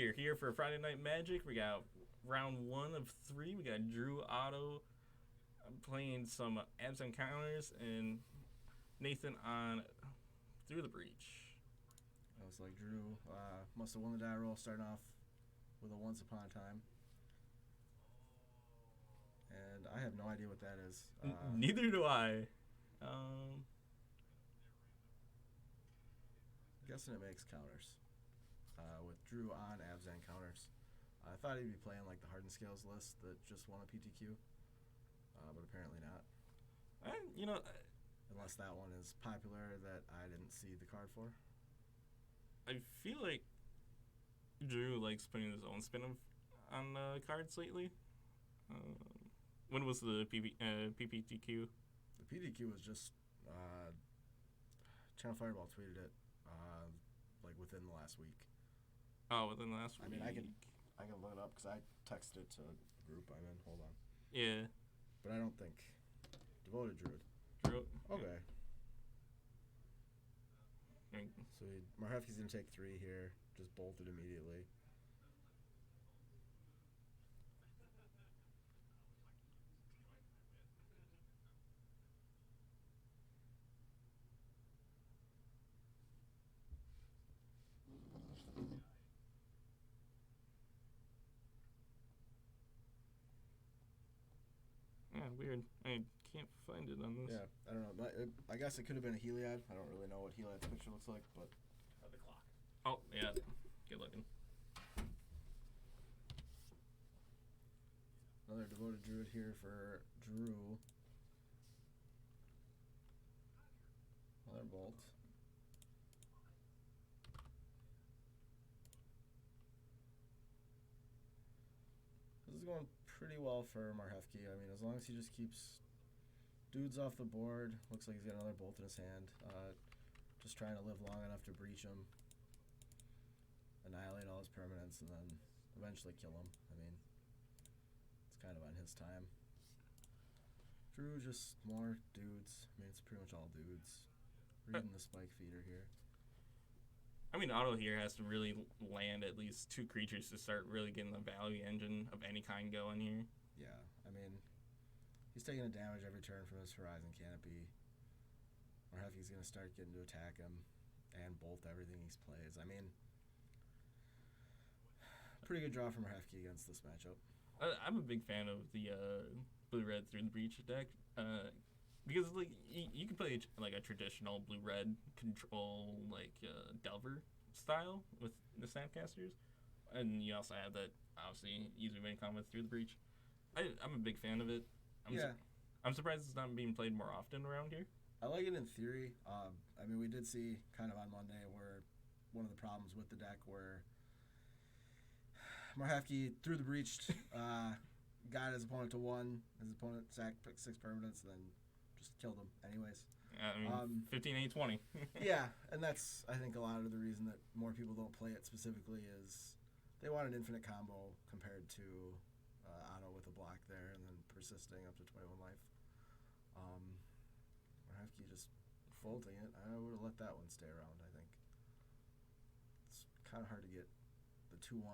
we're here for Friday Night Magic. We got round 1 of 3. We got Drew Otto playing some abs and counters, and Nathan on Through the Breach. I was like, Drew must have won the die roll, starting off with a Once Upon a Time. And I have no idea what that is. Neither do I. Guessing it makes counters. With Drew on abs and counters. I thought he'd be playing like the Hardened Scales list that just won a PTQ. But apparently not. Unless that one is popular that I didn't see the card for. I feel like Drew likes putting his own spin on cards lately. When was the PPTQ? The PTQ was just Channel Fireball tweeted it like within the last week. Oh, within the last week. I mean, I can look it up because I texted it to the group I'm in. Hold on. Yeah. But I don't think Devoted Druid. Drew. Okay. Yeah. So Marhefke's gonna take 3 here. Just bolted immediately. Yeah, weird. I can't find it on this. Yeah, I don't know. I guess it could have been a Heliod. I don't really know what Heliod's picture looks like, but The clock. Oh, yeah. Good looking. another Devoted Druid here for Drew. Another bolt. This is going pretty well for Marhefke. I mean, as long as he just keeps dudes off the board. Looks like he's got another bolt in his hand. Just trying to live long enough to breach him. Annihilate all his permanents and then eventually kill him. I mean, it's kind of on his time. Drew, just more dudes. I mean, it's pretty much all dudes. Reading the Spike Feeder here. I mean, Otto here has to really land at least 2 creatures to start really getting the value engine of any kind going here. Yeah, I mean, he's taking a damage every turn from his Horizon Canopy. Marhefke's going to start getting to attack him and bolt everything he plays. I mean, pretty good draw from Marhefke against this matchup. I'm a big fan of the blue-red Through the Breach deck. Because like you can play like a traditional blue-red control like Delver style with the Snapcasters, and you also have that obviously easy win combo Through the Breach. I'm a big fan of it. I'm surprised it's not being played more often around here. I like it in theory. I mean, we did see kind of on Monday where one of the problems with the deck where Marhefke Through the Breached got his opponent to 1, his opponent sacked 6 permanents, and then just killed him anyways. I mean, 15, 8, 20. Yeah, and that's, I think, a lot of the reason that more people don't play it specifically is they want an infinite combo compared to Otto with a block there and then persisting up to 21 life. Marhefke just folding it. I would have let that one stay around, I think. It's kind of hard to get the 2-1,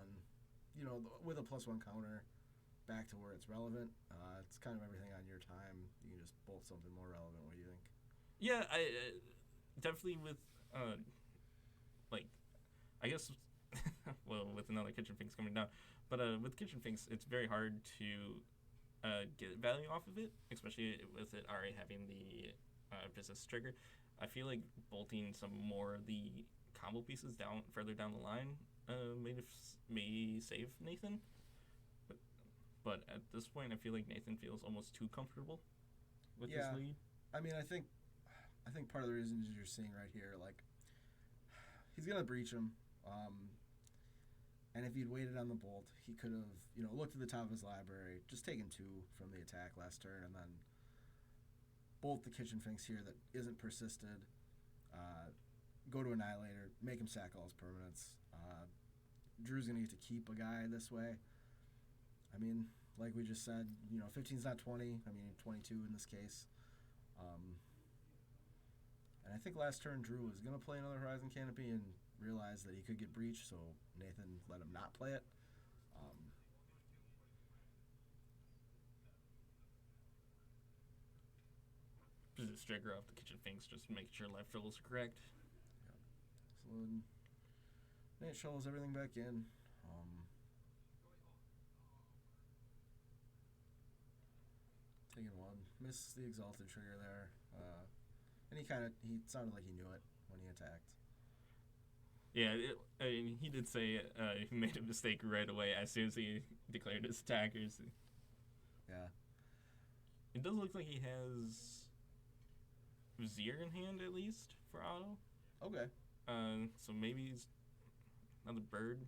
with a +1 counter back to where it's relevant. It's kind of everything on your time. You can just bolt something more relevant. What do you think? Yeah, I definitely with I guess well, with another Kitchen Finks coming down, but with Kitchen Finks it's very hard to get value off of it, especially with it already having the resist trigger. I feel like bolting some more of the combo pieces further down the line may save Nathan. But at this point, I feel like Nathan feels almost too comfortable with his lead. I mean, I think part of the reason is you're seeing right here, like, he's going to breach him. And if he'd waited on the bolt, he could have, looked at the top of his library, just taken 2 from the attack last turn, and then bolt the Kitchen Finks here that isn't persisted, go to Annihilator, make him sack all his permanents. Drew's going to get to keep a guy this way. I mean, like we just said, 15's not 20. I mean, 22 in this case. And I think last turn Drew was going to play another Horizon Canopy and realized that he could get breached, so Nathan let him not play it. Um, Just trigger off the kitchen finks, just making sure left rolls are correct. so then Nate shovels everything back in. Taking one, missed the exalted trigger there, and he sounded like he knew it when he attacked. Yeah, he did say he made a mistake right away as soon as he declared his attackers. Yeah. It does look like he has Vizier in hand at least for auto. Okay. So maybe he's another bird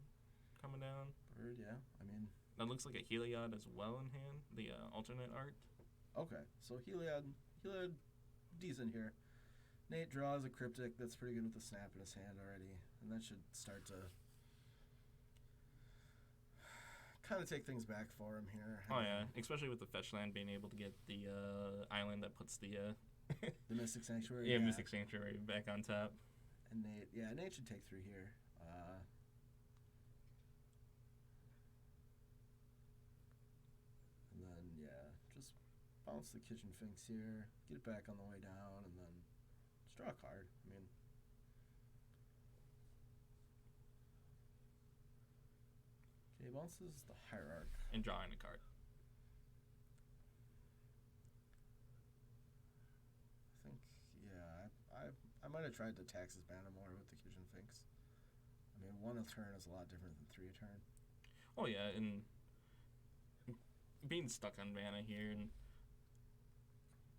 coming down. Bird, yeah. I mean, That looks like a Heliod as well in hand, the alternate art. okay. So Heliod, decent here. Nate draws a cryptic that's pretty good with the snap in his hand already, and that should start to kind of take things back for him here. Oh yeah, especially with the fetch land being able to get the island that puts the The Mystic Sanctuary. yeah, Mystic Sanctuary back on top. And Nate should take 3 here. And then just bounce the Kitchen Finks here, get it back on the way down, and then just draw a card. I mean, okay, bounces the Hierarch. And drawing a card. I think, I might have tried to tax his mana more with the Kitchen Finks. I mean, 1 a turn is a lot different than 3 a turn. Oh yeah, and being stuck on mana here, and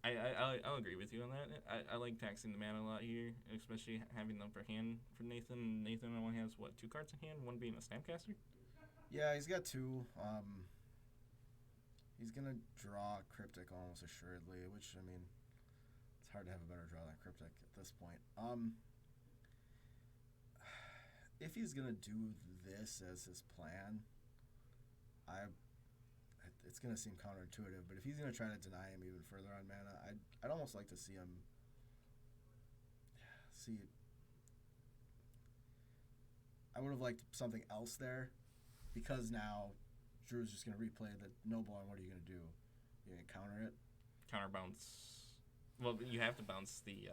I'll agree with you on that. I like taxing the mana a lot here, especially having them for hand for Nathan. Nathan only has 2 cards in hand, one being a Snapcaster. Yeah, he's got 2. He's gonna draw Cryptic almost assuredly, which, I mean, it's hard to have a better draw than Cryptic at this point. If he's gonna do this as his plan, it's gonna seem counterintuitive, but if he's gonna try to deny him even further on mana, I'd almost like to see him I would have liked something else there, because now Drew's just gonna replay the Noble, and what are you gonna do? You're gonna counter it? Counter bounce. Well, you have to bounce the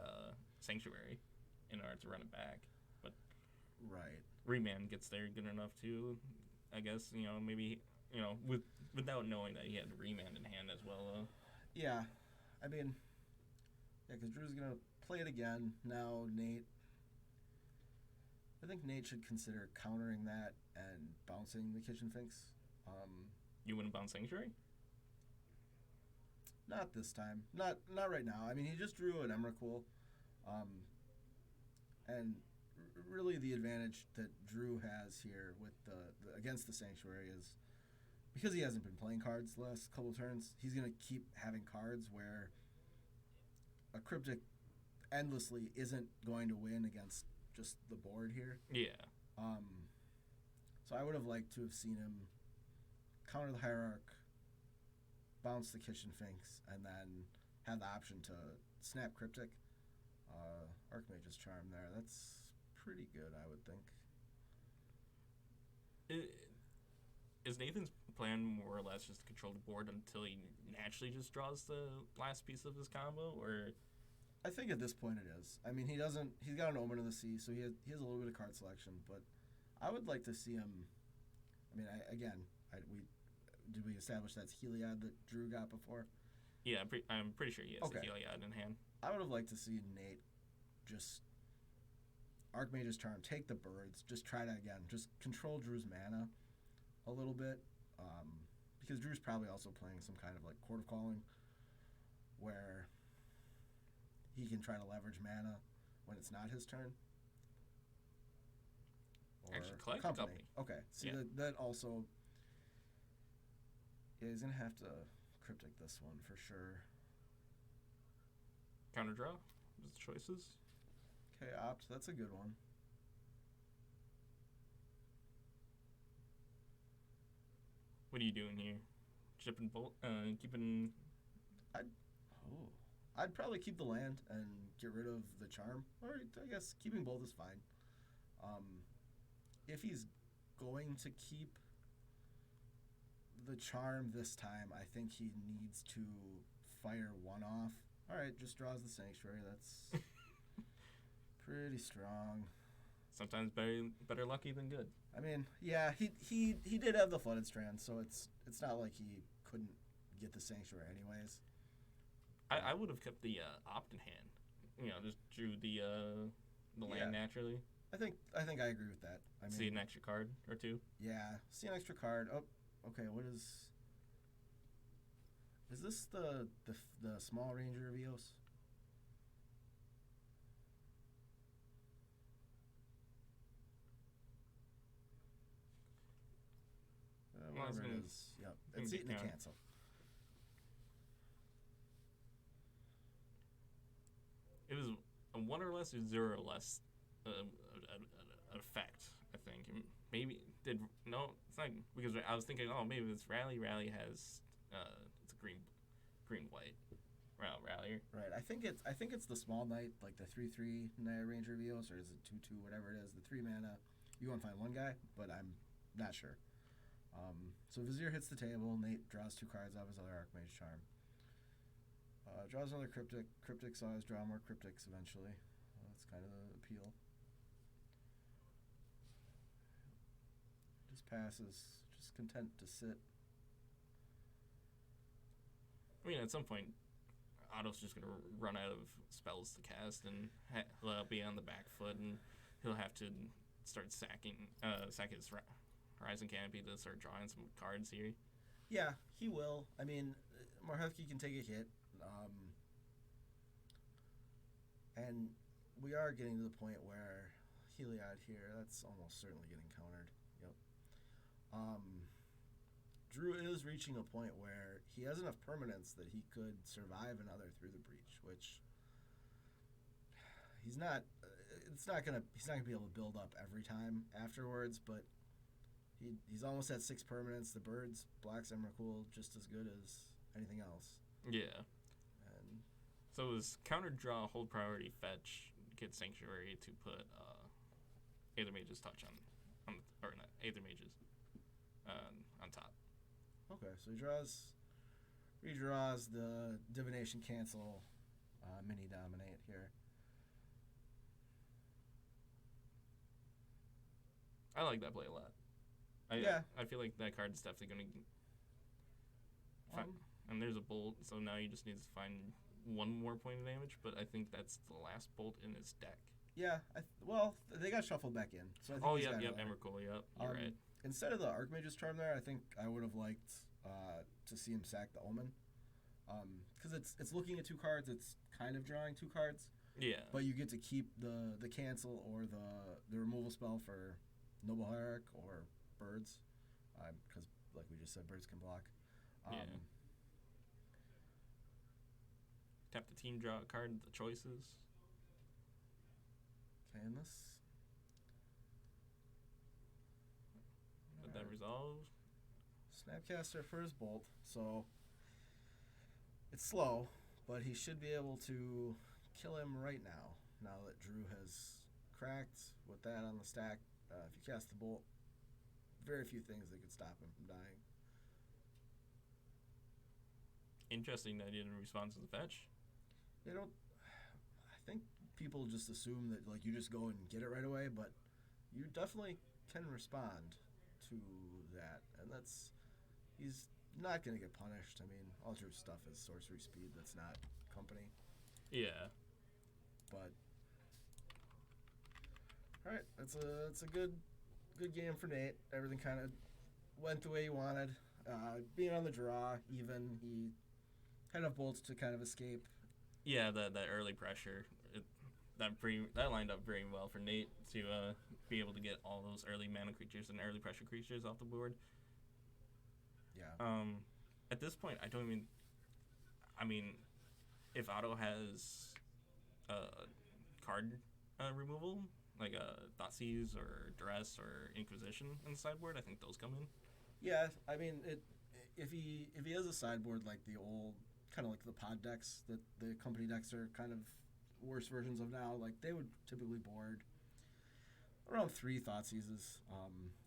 Sanctuary in order to run it back, but Right. Remand gets there good enough too. I guess maybe without knowing that he had Remand in hand as well. Yeah, I mean, because Drew's gonna play it again now. I think Nate should consider countering that and bouncing the Kitchen Finks. You wouldn't bounce Sanctuary? Not this time. Not right now. I mean, he just drew an Emrakul, and really the advantage that Drew has here with the against the Sanctuary is because he hasn't been playing cards the last couple turns. He's gonna keep having cards where a Cryptic endlessly isn't going to win against just the board here. Yeah. So I would have liked to have seen him counter the Hierarch, bounce the Kitchen Finks, and then have the option to snap Cryptic. Archmage's Charm there. That's pretty good, I would think. Is Nathan's plan more or less just to control the board until he naturally just draws the last piece of his combo, or? I think at this point it is. I mean, he's got an Omen of the Sea, so he has a little bit of card selection, but I would like to see him. I mean, did we establish that's Heliod that Drew got before? Yeah, I'm pretty sure he has Okay. the Heliod in hand. I would have liked to see Nate just Archmage's Charm, take the birds, just try to just control Drew's mana a little bit, because Drew's probably also playing some kind of like Court of Calling, where he can try to leverage mana when it's not his turn. Or Actually, collect company. Okay, see Yeah. that also. Yeah, he's gonna have to Cryptic this one for sure. Counter draw. Just choices. Okay, opt. That's a good one. What are you doing here? Chipping bolt. Keeping. I'd probably keep the land and get rid of the charm. Or I guess keeping both is fine. If he's going to keep the charm this time, I think he needs to fire one off. All right, just draws the Sanctuary. That's pretty strong. Sometimes better lucky than good. I mean, yeah, he did have the Flooded Strand, so it's not like he couldn't get the Sanctuary anyways. I would have kept the opt in hand. Just drew the land naturally. I think I agree with that. I mean, see an extra card or two. Yeah, see an extra card. Oh, okay. What is? Is this the small Ranger of Eos? Whatever it is. Yep, it's eating the cancel. It was a 1 or less or 0 or less an effect, I think. Maybe it's not, because I was thinking, maybe this rally has it's a green white rally. Right. I think it's the small knight, like the 3/3 Knight Ranger of Eos, or is it 2/2, whatever it is, the 3 mana. You want to find one guy, but I'm not sure. So Vizier hits the table. Nate draws 2 cards off his other Archmage Charm. Draws another Cryptic. Cryptics always draw more Cryptics eventually. That's kind of the appeal. Just passes. Just content to sit. I mean, at some point, Otto's just going to run out of spells to cast, and he'll be on the back foot, and he'll have to start sack his Horizon Canopy to start drawing some cards here. Yeah, he will. I mean, Marhevki can take a hit. And we are getting to the point where Heliod here, that's almost certainly getting countered. Yep. Drew is reaching a point where he has enough permanence that he could survive another Through the Breach, which he's not gonna be able to build up every time afterwards, but he's almost at 6 permanence. The birds, Black's Emrakul, just as good as anything else. Yeah. So it was counter draw, hold priority, fetch, get Sanctuary to put Aether Mage's Touch on top. Okay, so he redraws the Divination Cancel, Mini Dominate here. I like that play a lot. I feel like that card is definitely going to. And there's a bolt, so now you just need to find 1 more point of damage, but I think that's the last bolt in his deck. Yeah, they got shuffled back in. So Emrakul, yep, you're right. Instead of the Archmage's Charm there, I think I would have liked to see him sack the Omen. Because it's looking at 2 cards, it's kind of drawing 2 cards. Yeah. But you get to keep the cancel or the removal spell for Noble Hierarch or birds. Because, like we just said, birds can block. Yeah. Tap the team, draw a card, the choices. Okay, and this. Let that resolve. Snapcaster for his bolt, so it's slow, but he should be able to kill him right now. Now that Drew has cracked with that on the stack, if you cast the bolt, very few things that could stop him from dying. Interesting that he didn't respond to the fetch. They don't. I think people just assume that you just go and get it right away, but you definitely can respond to that, and he's not going to get punished. I mean, all Drew's stuff is sorcery speed. That's not company. Yeah. But all right, it's a good game for Nate. Everything kind of went the way he wanted. Being on the draw, even he had enough bolts to kind of escape. Yeah, that early pressure, that lined up very well for Nate to be able to get all those early mana creatures and early pressure creatures off the board. Yeah. At this point, I mean, if Otto has card removal, like Thoughtseize or Duress or Inquisition in the sideboard, I think those come in. Yeah, I mean, if he has a sideboard like the old, kind of like the pod decks that the company decks are kind of worse versions of now, like they would typically board around 3 Thoughtseizes,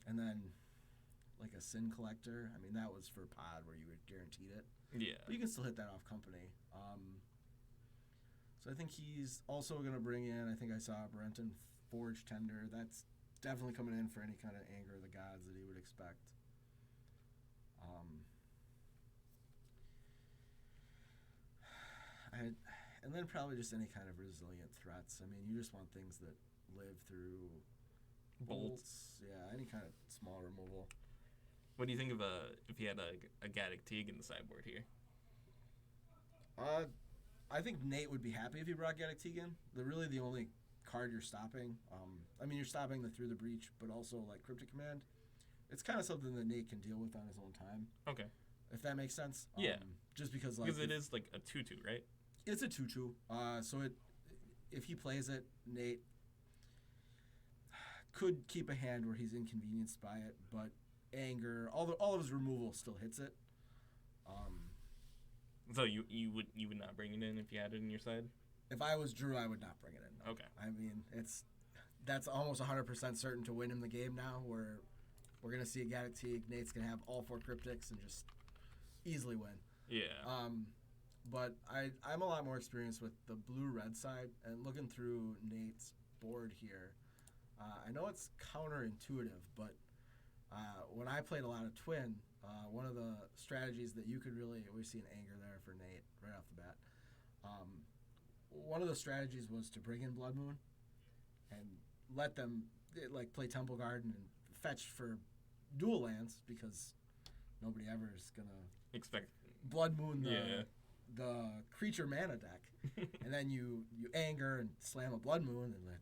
and then like a Sin Collector. I mean, that was for Pod where you would guaranteed it, Yeah. but you can still hit that off company. So I think he's also going to bring in. I think I saw Brenton Forge Tender. That's definitely coming in for any kind of Anger of the Gods that he would expect. And then probably just any kind of resilient threats. I mean, you just want things that live through bolts. Yeah, any kind of small removal. What do you think of if you had a Gaddock Teague in the sideboard here? I think Nate would be happy if he brought Gaddock Teague in. They're really the only card you're stopping. I mean, you're stopping the Through the Breach, but also like Cryptic Command. It's kind of something that Nate can deal with on his own time. Okay. If that makes sense. Yeah. Just because like because it is like a 2/2, right? It's a 2/2. So if he plays it, Nate could keep a hand where he's inconvenienced by it, but Anger, all of his removal still hits it. So you would not bring it in if you had it in your side? If I was Drew, I would not bring it in. No. Okay. I mean, that's almost 100% certain to win him the game now. Where we're gonna see a Gaddock Teague. Nate's gonna have all 4 Cryptics and just easily win. Yeah. But I'm a lot more experienced with the blue-red side, and looking through Nate's board here, I know it's counterintuitive, but when I played a lot of Twin, one of the strategies that you could really always see an Anger there for Nate right off the bat. One of the strategies was to bring in Blood Moon and let them like play Temple Garden and fetch for dual lands, because nobody ever is gonna expect Blood Moon Yeah. the creature mana deck, and then you Anger and slam a Blood Moon, and then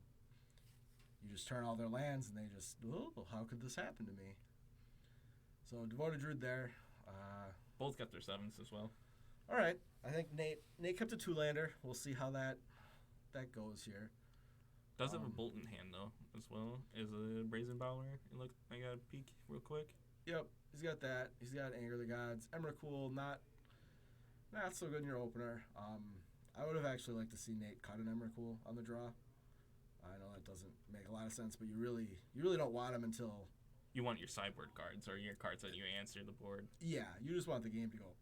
you just turn all their lands, and they just, oh, how could this happen to me? So Devoted Druid there. Both got their 7s as well. All right, I think Nate kept a 2-lander. We'll see how that goes here. Does have a bolt in hand though as well as a Brazen Bowler. Look, I got a peek real quick. Yep, he's got that. He's got Anger of the Gods. Emrakul, not so good in your opener. I would have actually liked to see Nate cut an Emrakul on the draw. I know that doesn't make a lot of sense, but you really don't want him until You want your sideboard cards or your cards that you answer the board. Yeah, you just want the game to go,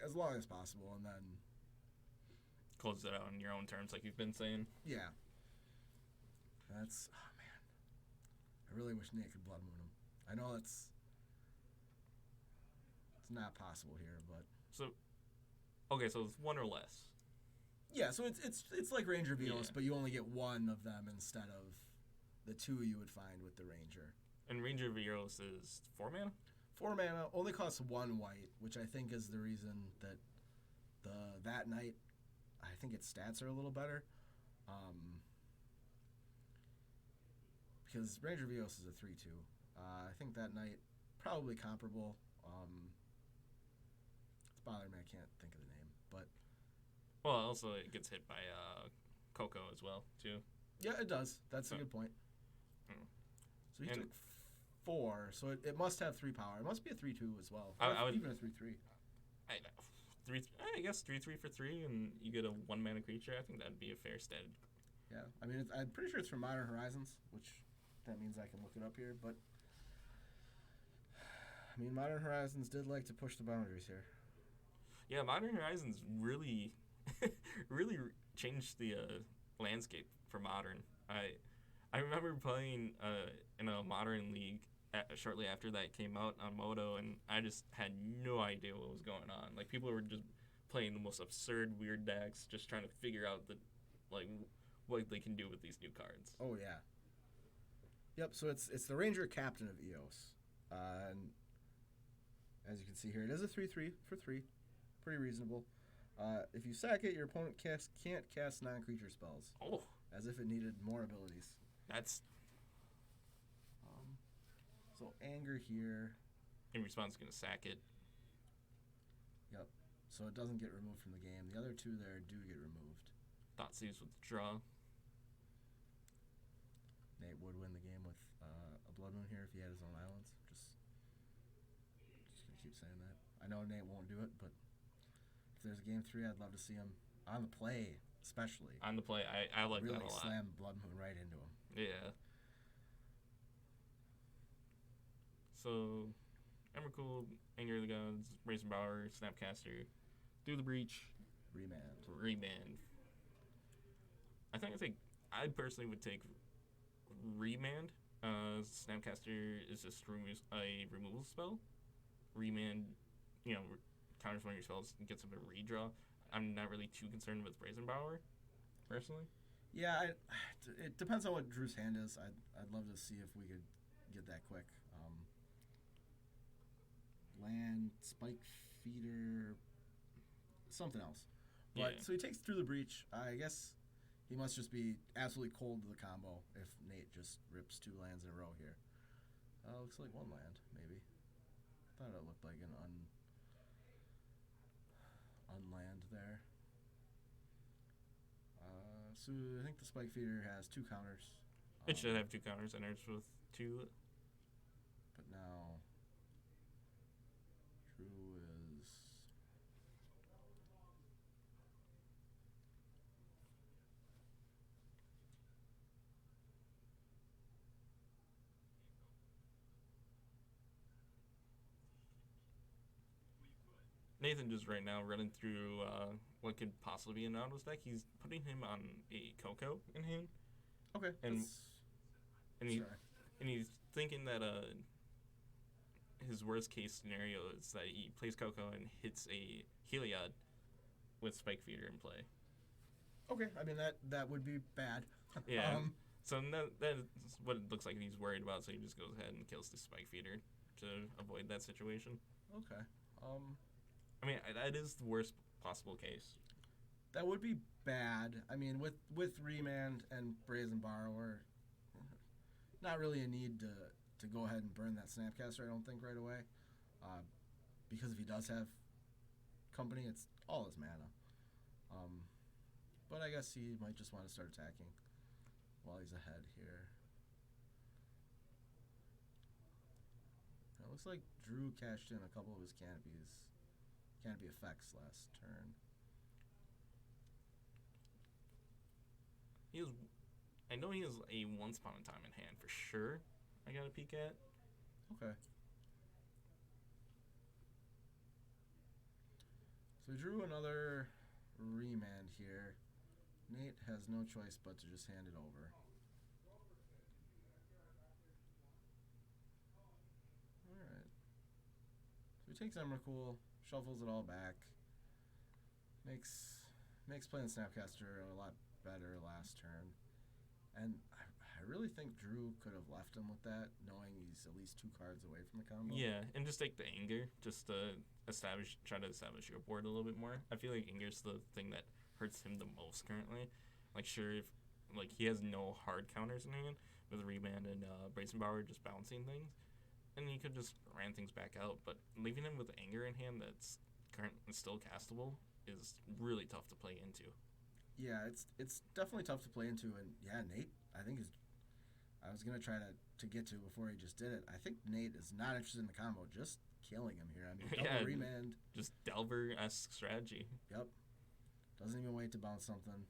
as long as possible, and then Close it out on your own terms, like you've been saying. yeah. That's, oh man, I really wish Nate could Blood Moon him. I know it's not possible here, but So, okay, so it's 1 or less. yeah. So it's like Ranger Veos, Yeah. but you only get 1 of them instead of the 2 you would find with the Ranger. And Ranger Veros is 4 mana? 4 mana, only costs 1 white, which I think is the reason that that night, I think its stats are a little better. Because Ranger Veos is a 3/2. I think that night, probably comparable. It's bothering me, I can't think of the name. But Well, also it gets hit by Coco as well, too. yeah, it does. That's a good point. Mm. So he And- took 4, so it must have 3 power. It must be a 3/2 as well. I would- even a 3/3. I guess 3/3 for 3, and you get a 1 mana creature. I think that'd be a fair stat. Yeah, I mean, I'm pretty sure it's from Modern Horizons, which that means I can look it up here. But I mean, Modern Horizons did like to push the boundaries here. Yeah, Modern Horizons really, really changed the landscape for Modern. I remember playing in a Modern league shortly after that came out on Moto, and I just had no idea what was going on. Like, people were just playing the most absurd, weird decks, just trying to figure out what they can do with these new cards. Oh yeah. Yep. So it's the Ranger Captain of Eos, and as you can see here, it is a 3/3 for 3, pretty reasonable. If you sack it, your opponent can't cast non-creature spells, Oh, as if it needed more abilities. that's So Anger here. in response going to sack it. Yep. So it doesn't get removed from the game. The other 2 there do get removed. Thoughtseize with the draw. Nate would win the game with a Blood Moon here if he had his own islands. Just gonna keep saying that. I know Nate won't do it, but if there's a game 3, I'd love to see him on the play, especially. On the play, I like Really that a lot. slam Blood Moon right into him. Yeah. So, Emrakul, Anger of the Gods, Brazen Power, Snapcaster, Through the Breach, Remand. I personally would take Remand. Snapcaster is just a removal spell. Remand, counters one of your spells and gets a redraw. I'm not really too concerned with Brazen Power, personally. Yeah, it depends on what Drew's hand is. I'd love to see if we could get that quick. Land, Spike Feeder, something else. But Yeah. so he takes Through the Breach. I guess he must just be absolutely cold to the combo if Nate just rips 2 lands in a row here. Looks like 1 land, maybe. Thought it looked like an unland there. So I think the Spike Feeder has 2 counters. It should have 2 counters, enters with 2. But now Drew is... Nathan just right now running through what could possibly be an Autos deck. He's putting him on a Coco in hand. Okay. And Sorry. he's thinking that his worst case scenario is that he plays Coco and hits a Heliod with Spike Feeder in play. Okay, I mean that would be bad. Yeah. So that's what it looks like he's worried about. So he just goes ahead and kills the Spike Feeder to avoid that situation. Okay. I mean, that is the worst possible case. That would be bad. I mean, with Remand and Brazen Borrower, not really a need to go ahead and burn that Snapcaster, I don't think, right away. Because if he does have company, it's all his mana. But I guess he might just want to start attacking while he's ahead here. It looks like Drew cashed in a couple of his canopy effects last turn. I know he has a Once Upon a Time in hand for sure. I got a peek at. Okay. So we drew another Remand here. Nate has no choice but to just hand it over. Alright. So he takes Emrakul, shuffles it all back. Makes playing Snapcaster a lot better last turn. And I really think Drew could have left him with that, knowing he's at least 2 cards away from the combo. Yeah, and just take the Anger, just to try to establish your board a little bit more. I feel like Anger's the thing that hurts him the most currently. Like, sure, if he has no hard counters in hand with Remand and Brazen Power just bouncing things, and he could just ran things back out. But leaving him with Anger in hand that's currently still castable is really tough to play into. Yeah, it's definitely tough to play into, and yeah, Nate, I think I was gonna try to get to before he just did it. I think Nate is not interested in the combo, just killing him here. I mean, double Remand, just Delver-esque strategy. Yep, doesn't even wait to bounce something.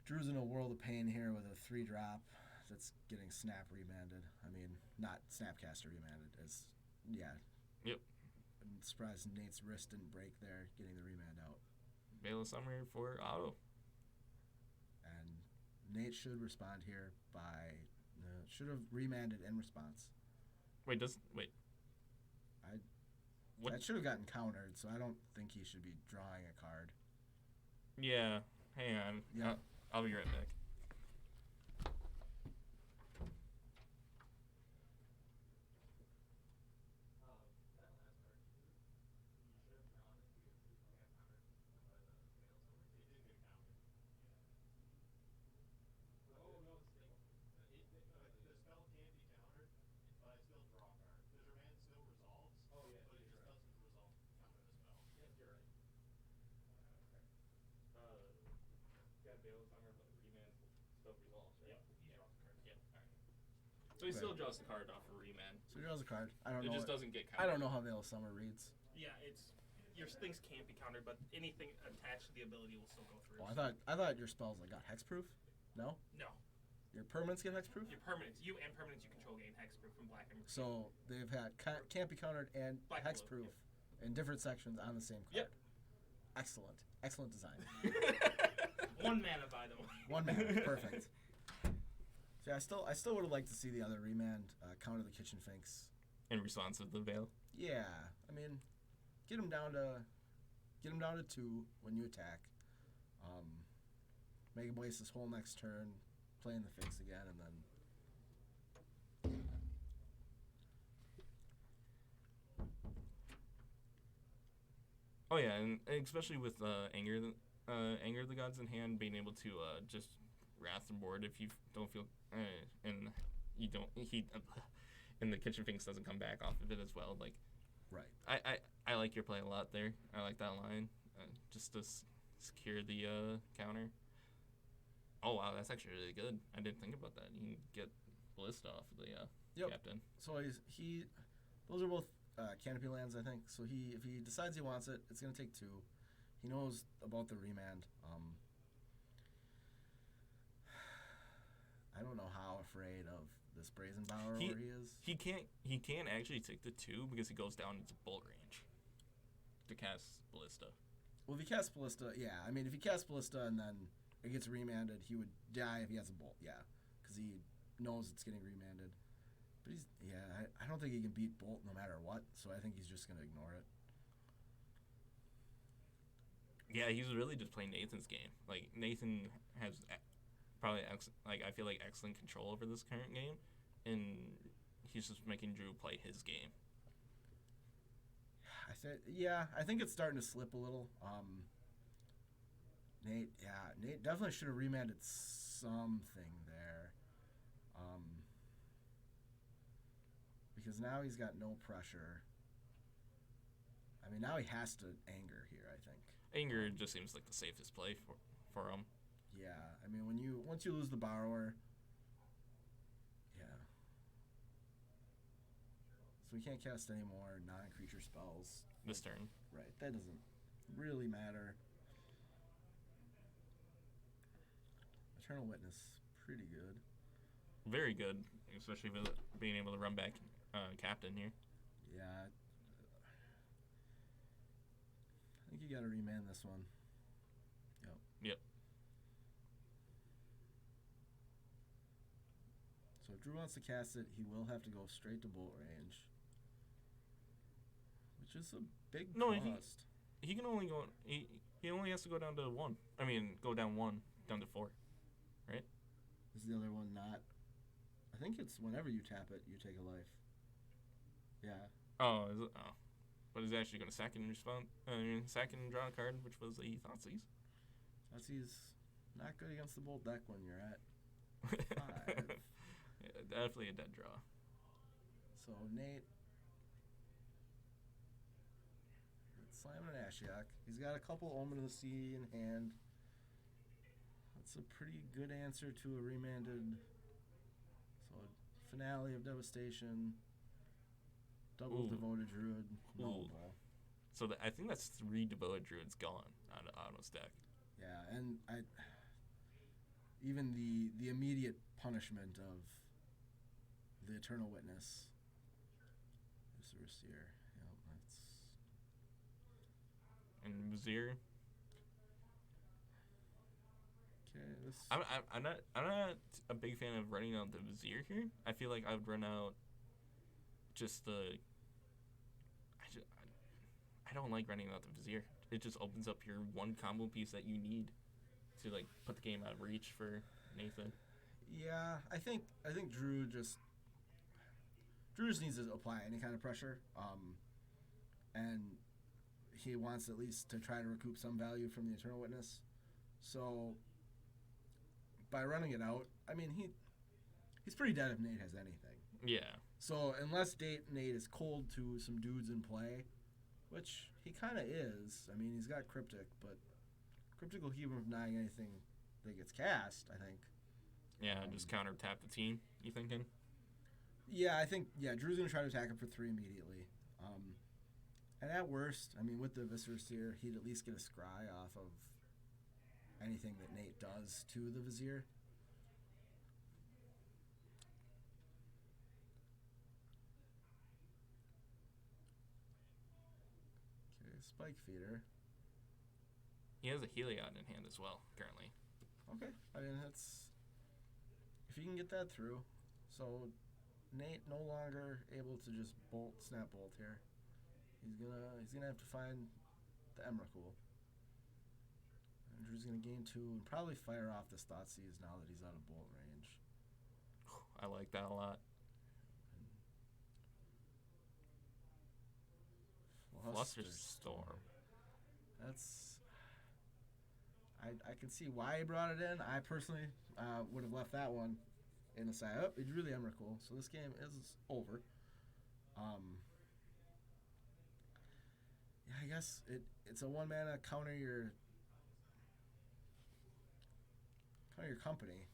Drew's in a world of pain here with a 3-drop that's getting Snap remanded. I mean, not Snapcaster remanded. Yep. I'm surprised Nate's wrist didn't break there, getting the remand out. Veil of Summer for auto. And Nate should respond here by... should have remanded in response. Wait. That should have gotten countered, so I don't think he should be drawing a card. Yeah, hang on. Yeah. I'll be right back. So he still draws the card off of Remand. So he draws a card. I don't know. It just doesn't get countered. I don't know how Veil of Summer reads. Yeah, your things can't be countered, but anything attached to the ability will still go through. Oh, I thought your spells got hexproof. No. No. Your permanents get hexproof? Your permanents, you and permanents you control gain hexproof from black and So they've had can't be countered and Black and blue, hexproof in different sections on the same card. Yep. Excellent. Excellent design. One mana by the way. One man. Perfect. See, I still would have liked to see the other remand counter the Kitchen Finks. In response to the Veil. Yeah, I mean, get them down to 2 when you attack. Make him waste his whole next turn playing the Finks again, and then. Oh yeah, and especially with Anger of the Gods in hand, being able to just wrath the board if you don't feel and you don't and the Kitchen Finks doesn't come back off of it as well. Like, right. I like your play a lot there. I like that line, just to secure the counter. Oh wow, that's actually really good. I didn't think about that. You can get Ballista off of the captain. So those are both canopy lands, I think. So if he decides he wants it, it's gonna take 2. He knows about the remand. I don't know how afraid of this Brazen Borrower he is. He can't actually take the 2 because he goes down into bolt range to cast Ballista. Well, if he casts Ballista, yeah. I mean, if he casts Ballista and then it gets remanded, he would die if he has a bolt, yeah, because he knows it's getting remanded. But I don't think he can beat Bolt no matter what, so I think he's just going to ignore it. Yeah, he's really just playing Nathan's game. Like, Nathan has probably, I feel like excellent control over this current game, and he's just making Drew play his game. I think it's starting to slip a little. Nate definitely should have remanded something there. Because now he's got no pressure. I mean, now he has to Anger here, I think. Anger just seems like the safest play for him. Yeah, I mean, once you lose the Borrower, yeah. So we can't cast any more non-creature spells This turn. Right, that doesn't really matter. Eternal Witness, pretty good. Very good, especially with being able to run back captain here. Yeah. I think you got to remand this one. Yep. So if Drew wants to cast it, he will have to go straight to bolt range, which is a big cost. He can only go. He only has to go down to 1. I mean, go down 1, down to 4, right? Is the other one not? I think it's whenever you tap it, you take a life. Yeah. Oh, is it? Oh. But he's actually going to sack and draw a card, which was a Thoughtseize. Thoughtseize not good against the Bolt deck when you're at 5. Yeah, definitely a dead draw. So Nate, slamming an Ashiok. He's got a couple Omen of the Sea in hand. That's a pretty good answer to a remanded. So Finale of Devastation. Double Devoted Druid. Nullable. So I think that's 3 Devoted Druids gone out of Otto's deck. Yeah, and even the immediate punishment of the Eternal Witness. Viscera Seer. Yep, that's. And Vizier. Okay, I'm not a big fan of running out the Vizier here. I feel like I would run out just the. I don't like running out the Vizier. It just opens up your one combo piece that you need to like put the game out of reach for Nathan. Yeah, I think Drew just needs to apply any kind of pressure, and he wants at least to try to recoup some value from the Eternal Witness. So by running it out, I mean he's pretty dead if Nate has anything. Yeah. So unless Nate is cold to some dudes in play, which he kind of is. I mean, he's got Cryptic, but Cryptic will keep him from denying anything that gets cast, I think. Yeah, just counter tap the team, you thinking? Yeah, I think, Drew's going to try to attack him for 3 immediately. And at worst, I mean, with the Viscera Seer, he'd at least get a scry off of anything that Nate does to the Vizier. Spike Feeder. He has a Heliod in hand as well, currently. Okay. I mean, that's... If you can get that through. So, Nate no longer able to just snap bolt here. He's gonna have to find the Emrakul. And Drew's gonna gain 2 and probably fire off this Thoughtseize now that he's out of bolt range. I like that a lot. Flusterstorm. That's... I can see why he brought it in. I personally would have left that one in the side. Oh, it's really Emrakul. So this game is over. Yeah, I guess it's a 1-mana counter your company.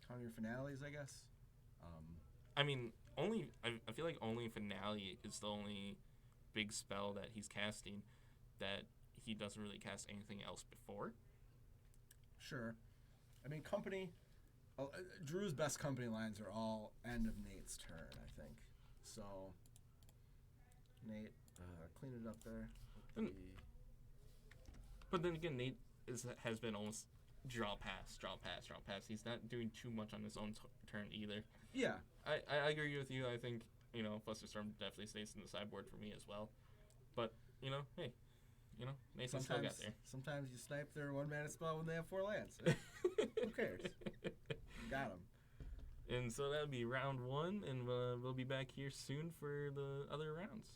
Counter your finales, I guess. I mean, I feel like only Finale is the only big spell that he's casting that he doesn't really cast anything else before. Sure. I mean, company... Drew's best company lines are all end of Nate's turn, I think. So, Nate, clean it up there. But then again, Nate has been almost draw pass. He's not doing too much on his own turn either. Yeah. I agree with you. I think, Flusterstorm definitely stays in the sideboard for me as well. But, hey, Nathan still got there. Sometimes you snipe their 1-mana spell when they have 4 lands. Who cares? Got him. And so that'll be round 1, and we'll be back here soon for the other rounds.